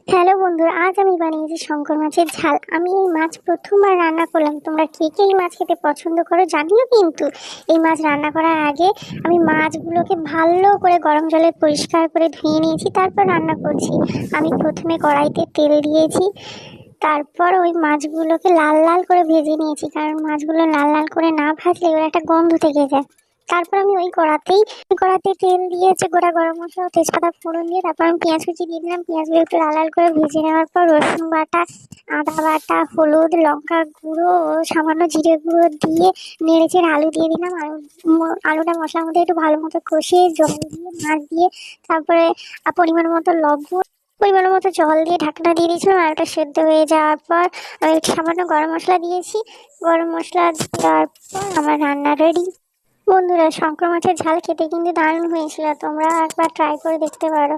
Hello বন্ধুরা, আজ আমি বানিয়েছি শঙ্কর মাছের ঝাল। আমি এই মাছ প্রথমবার রান্না করলাম। তোমরা কে কে এই মাছ খেতে পছন্দ করো জানিও। কিন্তু এই মাছ রান্না করার আগে আমি মাছগুলোকে ভালো করে গরম জলে পরিষ্কার করে ধুয়ে নিয়েছি, তারপর রান্না করছি। আমি প্রথমে কড়াইতে তেল দিয়েছি, তারপর ওই মাছগুলোকে লাল লাল করে ভেজে নিয়েছি, কারণ মাছগুলো লাল লাল করে না ভাজলে ওর একটা গন্ধ থেকে যায়। তারপর আমি ওই কড়াতে তেল দিয়েছে, গোটা গরম মশলা ও তেজপাতা ফোড়ন দিয়ে তারপর আমি পেঁয়াজ কুচি দিয়ে দিলাম। পেঁয়াজগুলো একটু লাল লাল করে ভেজে নেওয়ার পর রসুন বাটা, আদা বাটা, হলুদ, লঙ্কা গুঁড়ো ও সামান্য জিরে গুঁড়ো দিয়ে নেড়েচেড়ে আলু দিয়ে দিলাম। আলুটা মশলার মধ্যে একটু ভালো মতো কষিয়ে জল দিয়ে মাছ দিয়ে তারপরে পরিমাণ মতো লবণ, পরিমাণ মতো জল দিয়ে ঢাকনা দিয়ে দিয়েছিলাম। আলুটা সেদ্ধ হয়ে যাওয়ার পর আমি সামান্য গরম মশলা দিয়েছি। গরম মশলা দেওয়ার পর আমার রান্না রেডি। বন্ধুরা, শঙ্কর মাছের ঝাল খেতে কিন্তু দারুণ হয়েছিল, তোমরা একবার ট্রাই করে দেখতে পারো।